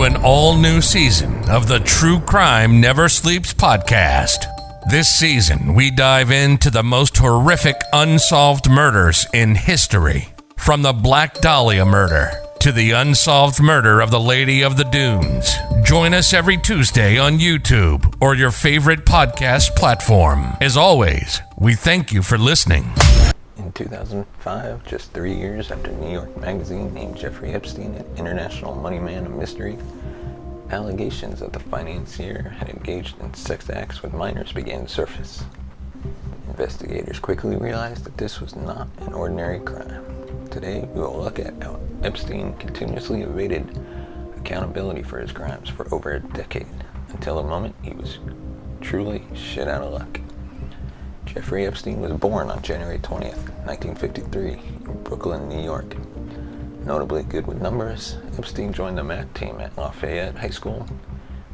an all-new season of the True Crime Never Sleeps podcast. This season, we dive into the most horrific unsolved murders in history. From the Black Dahlia murder to the unsolved murder of the Lady of the Dunes. Join us every Tuesday on YouTube or your favorite podcast platform. As always, we thank you for listening. In 2005, just 3 years after New York Magazine named Jeffrey Epstein an international money man of mystery, allegations that the financier had engaged in sex acts with minors began to surface. Investigators quickly realized that this was not an ordinary crime. Today, we will look at how Epstein continuously evaded accountability for his crimes for over a decade, until the moment he was truly shit out of luck. Jeffrey Epstein was born on January 20th, 1953, in Brooklyn, New York. Notably good with numbers, Epstein joined the math team at Lafayette High School,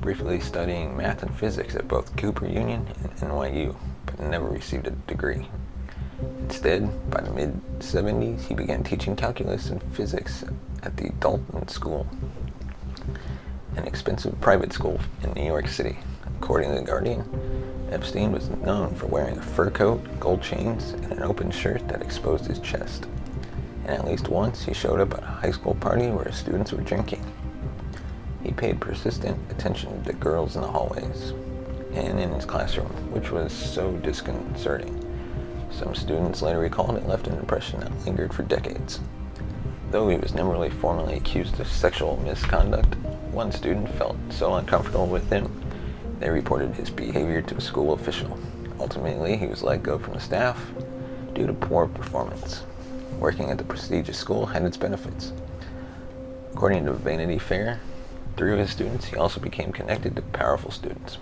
briefly studying math and physics at both Cooper Union and NYU, but never received a degree. Instead, by the mid-70s, he began teaching calculus and physics at the Dalton School, an expensive private school in New York City. According to The Guardian, Epstein was known for wearing a fur coat, gold chains, and an open shirt that exposed his chest. And at least once, he showed up at a high school party where his students were drinking. He paid persistent attention to girls in the hallways and in his classroom, which was so disconcerting. Some students later recalled it left an impression that lingered for decades. Though he was never really formally accused of sexual misconduct, one student felt so uncomfortable with him, they reported his behavior to a school official. Ultimately, he was let go from the staff due to poor performance. Working at the prestigious school had its benefits. According to Vanity Fair, through his students, he also became connected to powerful students.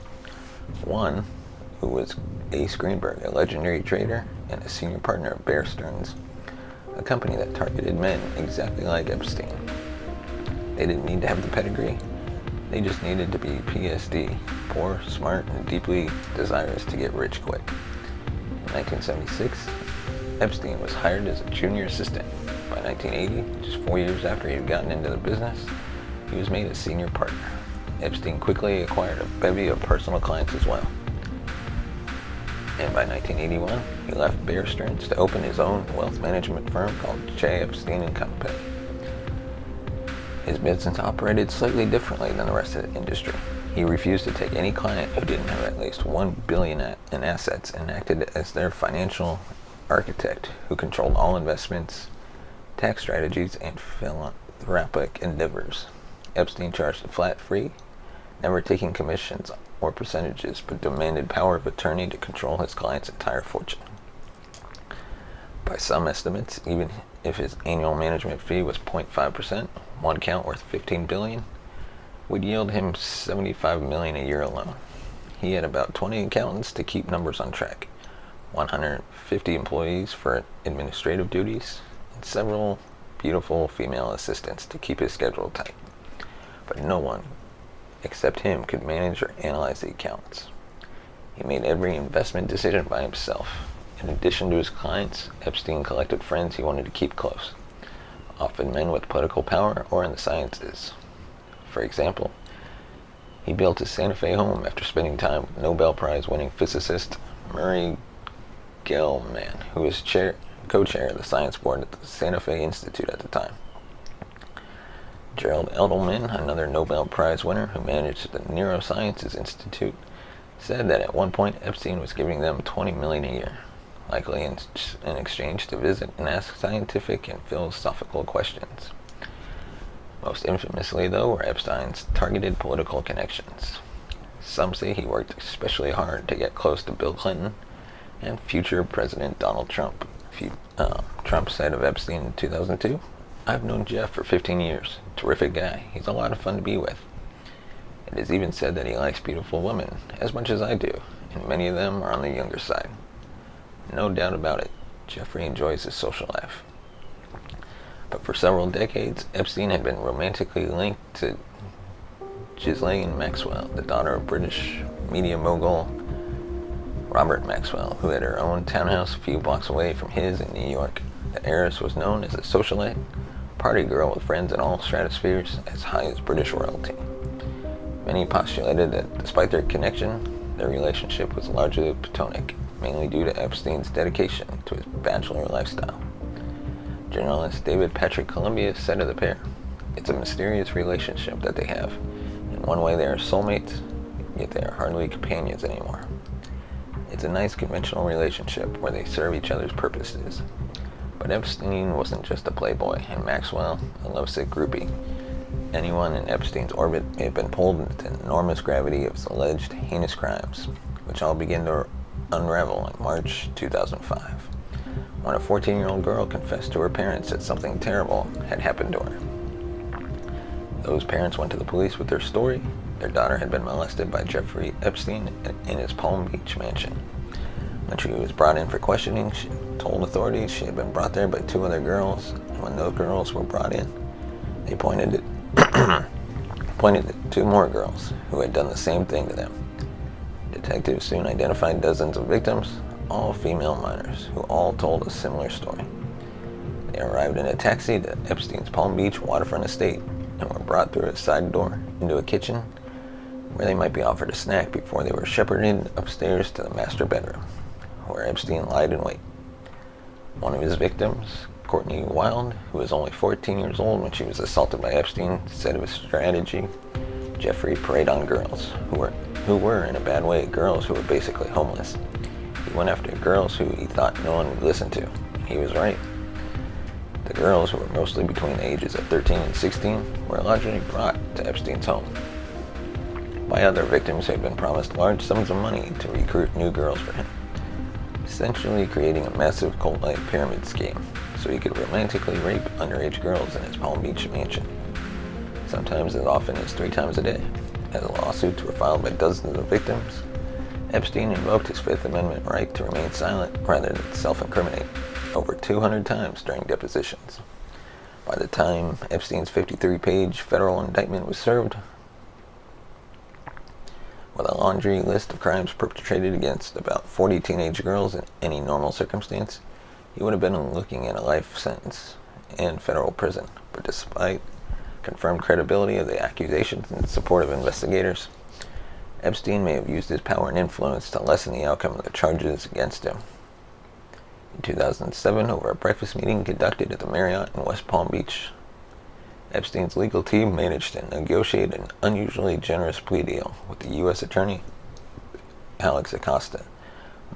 One, who was Ace Greenberg, a legendary trader and a senior partner of Bear Stearns, a company that targeted men exactly like Epstein. They didn't need to have the pedigree. They just needed to be PSD, poor, smart, and deeply desirous to get rich quick. In 1976, Epstein was hired as a junior assistant. By 1980, just 4 years after he had gotten into the business, he was made a senior partner. Epstein quickly acquired a bevy of personal clients as well. And by 1981, he left Bear Stearns to open his own wealth management firm called J. Epstein & Company. His business operated slightly differently than the rest of the industry. He refused to take any client who didn't have at least $1 billion in assets and acted as their financial architect who controlled all investments, tax strategies, and philanthropic endeavors. Epstein charged a flat fee, never taking commissions or percentages, but demanded power of attorney to control his client's entire fortune. By some estimates, even if his annual management fee was 0.5%, one account worth $15 billion, would yield him $75 million a year alone. He had about 20 accountants to keep numbers on track, 150 employees for administrative duties, and several beautiful female assistants to keep his schedule tight. But no one except him could manage or analyze the accounts. He made every investment decision by himself. In addition to his clients, Epstein collected friends he wanted to keep close, often men with political power or in the sciences. For example, he built his Santa Fe home after spending time with Nobel Prize winning physicist Murray Gell-Mann, who was co-chair of the science board at the Santa Fe Institute at the time. Gerald Edelman, another Nobel Prize winner who managed the Neurosciences Institute, said that at one point Epstein was giving them $20 million a year, likely in exchange to visit and ask scientific and philosophical questions. Most infamously, though, were Epstein's targeted political connections. Some say he worked especially hard to get close to Bill Clinton and future President Donald Trump. Trump said of Epstein in 2002, "I've known Jeff for 15 years. Terrific guy. He's a lot of fun to be with." It is even said that he likes beautiful women, as much as I do, and many of them are on the younger side. No doubt about it, Jeffrey enjoys his social life. But for several decades, Epstein had been romantically linked to Ghislaine Maxwell, the daughter of British media mogul Robert Maxwell, who had her own townhouse a few blocks away from his in New York. The heiress was known as a socialite, party girl with friends in all stratospheres as high as British royalty. Many postulated that despite their connection, their relationship was largely platonic, mainly due to Epstein's dedication to his bachelor lifestyle. Journalist David Patrick Columbia said of the pair, "It's a mysterious relationship that they have. In one way they are soulmates, yet they are hardly companions anymore. It's a nice conventional relationship where they serve each other's purposes." But Epstein wasn't just a playboy, and Maxwell a lovesick groupie. Anyone in Epstein's orbit may have been pulled into the enormous gravity of his alleged heinous crimes, which all began to unravel in March 2005, when a 14-year-old girl confessed to her parents that something terrible had happened to her. Those parents went to the police with their story. Their daughter had been molested by Jeffrey Epstein in his Palm Beach mansion. When she was brought in for questioning, she told authorities she had been brought there by two other girls, and when those girls were brought in, they pointed at two more girls who had done the same thing to them. Detectives soon identified dozens of victims, all female minors, who all told a similar story. They arrived in a taxi to Epstein's Palm Beach waterfront estate and were brought through a side door into a kitchen where they might be offered a snack before they were shepherded upstairs to the master bedroom, where Epstein lied in wait. One of his victims, Courtney Wild, who was only 14 years old when she was assaulted by Epstein, said of his strategy, "Jeffrey preyed on girls who were in a bad way, girls who were basically homeless. He went after girls who he thought no one would listen to. He was right. The girls, who were mostly between the ages of 13 and 16, were largely brought to Epstein's home by other victims who had been promised large sums of money to recruit new girls for him, essentially creating a massive cult-like pyramid scheme so he could romantically rape underage girls in his Palm Beach mansion, sometimes as often as 3 times a day. As lawsuits were filed by dozens of victims, Epstein invoked his Fifth Amendment right to remain silent rather than self-incriminate over 200 times during depositions. By the time Epstein's 53-page federal indictment was served, with a laundry list of crimes perpetrated against about 40 teenage girls in any normal circumstance, he would have been looking at a life sentence and federal prison. But despite confirmed credibility of the accusations and support of investigators, Epstein may have used his power and influence to lessen the outcome of the charges against him. In 2007, over a breakfast meeting conducted at the Marriott in West Palm Beach, Epstein's legal team managed to negotiate an unusually generous plea deal with the U.S. Attorney, Alex Acosta,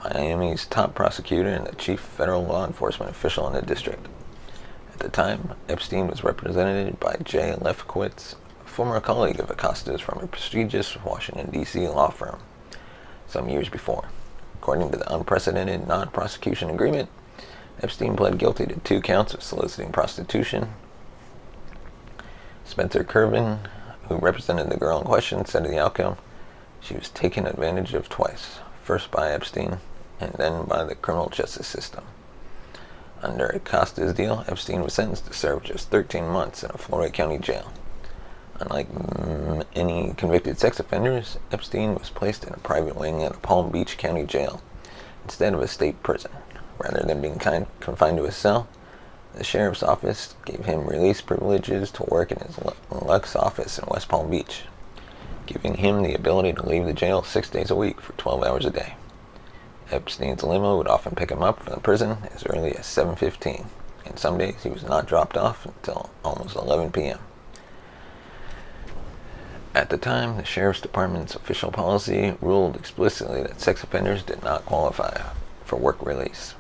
Miami's top prosecutor and the chief federal law enforcement official in the district. At the time, Epstein was represented by Jay Lefkowitz, a former colleague of Acosta's from a prestigious Washington, D.C. law firm some years before. According to the unprecedented non-prosecution agreement, Epstein pled guilty to 2 counts of soliciting prostitution. Spencer Kervin, who represented the girl in question, said of the outcome, "She was taken advantage of twice, first by Epstein and then by the criminal justice system." Under Acosta's deal, Epstein was sentenced to serve just 13 months in a Florida county jail. Unlike any convicted sex offenders, Epstein was placed in a private wing at a Palm Beach County jail instead of a state prison. Rather than being confined to a cell, the sheriff's office gave him release privileges to work in his Lux office in West Palm Beach, giving him the ability to leave the jail 6 days a week for 12 hours a day. Epstein's limo would often pick him up from the prison as early as 7:15, and some days he was not dropped off until almost 11 p.m. At the time, the Sheriff's Department's official policy ruled explicitly that sex offenders did not qualify for work release.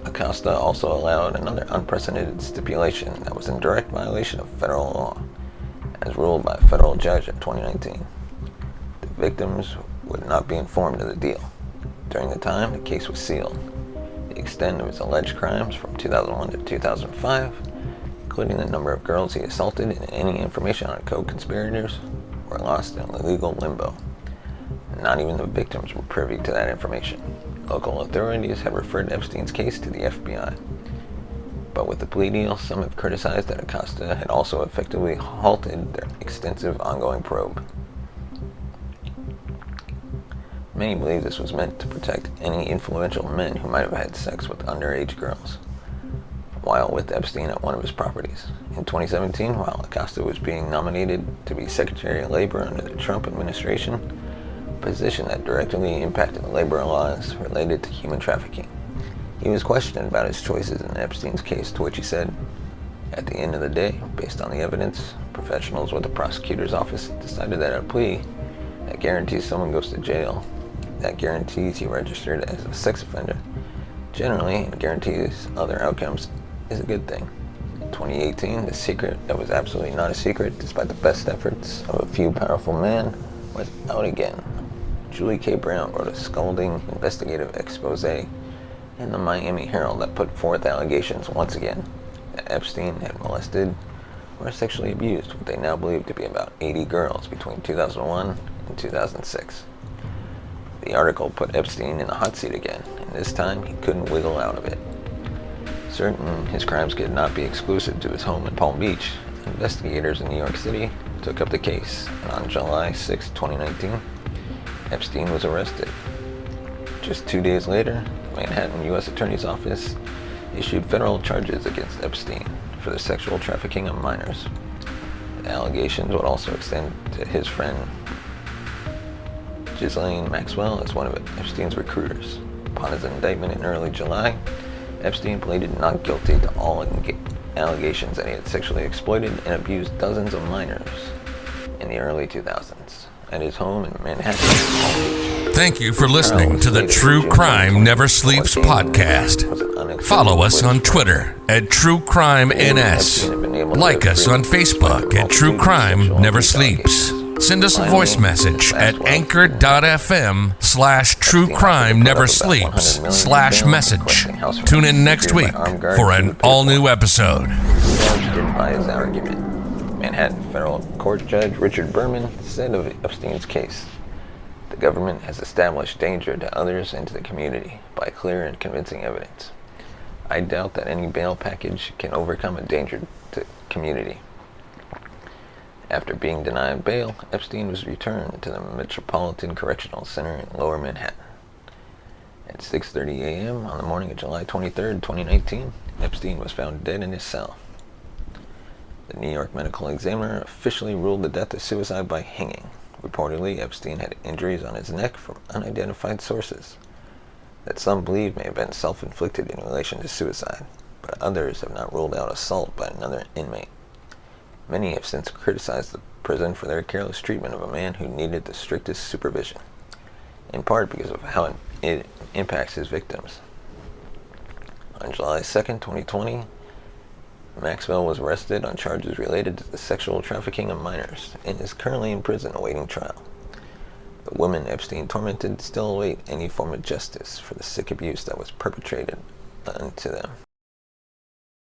Acosta also allowed another unprecedented stipulation that was in direct violation of federal law, as ruled by a federal judge in 2019. The victims would not be informed of the deal. During the time, the case was sealed. The extent of his alleged crimes from 2001 to 2005, including the number of girls he assaulted and any information on co-conspirators, were lost in legal limbo. Not even the victims were privy to that information. Local authorities have referred Epstein's case to the FBI. But with the plea deal, some have criticized that Acosta had also effectively halted their extensive ongoing probe. Many believe this was meant to protect any influential men who might have had sex with underage girls. while with Epstein at one of his properties. In 2017, while Acosta was being nominated to be Secretary of Labor under the Trump administration, a position that directly impacted labor laws related to human trafficking. He was questioned about his choices in Epstein's case, to which he said, "At the end of the day, based on the evidence, professionals with the prosecutor's office decided that a plea that guarantees someone goes to jail, that guarantees he registered as a sex offender, generally, and guarantees other outcomes, is a good thing." In 2018, the secret that was absolutely not a secret, despite the best efforts of a few powerful men, was out again. Julie K. Brown wrote a scolding investigative expose in the Miami Herald that put forth allegations once again that Epstein had molested or sexually abused what they now believe to be about 80 girls between 2001 and 2006. The article put Epstein in the hot seat again, and this time he couldn't wiggle out of it. Certain his crimes could not be exclusive to his home in Palm Beach, investigators in New York City took up the case, and on July 6, 2019, Epstein was arrested. Just 2 days later, the Manhattan U.S. Attorney's Office issued federal charges against Epstein for the sexual trafficking of minors. The allegations would also extend to his friend Ghislaine Maxwell as one of Epstein's recruiters. Upon his indictment in early July, Epstein pleaded not guilty to all allegations that he had sexually exploited and abused dozens of minors in the early 2000s at his home in Manhattan. Thank you for listening to the True Crime Never Sleeps podcast. Follow us on Twitter at True Crime NS. Like us on Facebook at True Crime Never Sleeps. Send us a voice message at anchor.fm/True Crime Never Sleeps/message. Tune in next week for an all-new episode. Judged by his argument. Manhattan Federal Court Judge Richard Berman said of Epstein's case, "The government has established danger to others and to the community by clear and convincing evidence. I doubt that any bail package can overcome a danger to the community." After being denied bail, Epstein was returned to the Metropolitan Correctional Center in Lower Manhattan. At 6:30 a.m. on the morning of July 23, 2019, Epstein was found dead in his cell. The New York Medical Examiner officially ruled the death a suicide by hanging. Reportedly, Epstein had injuries on his neck from unidentified sources that some believe may have been self-inflicted in relation to suicide, but others have not ruled out assault by another inmate. Many have since criticized the prison for their careless treatment of a man who needed the strictest supervision, in part because of how it impacts his victims. On July 2, 2020, Maxwell was arrested on charges related to the sexual trafficking of minors and is currently in prison awaiting trial. The women Epstein tormented still await any form of justice for the sick abuse that was perpetrated unto them.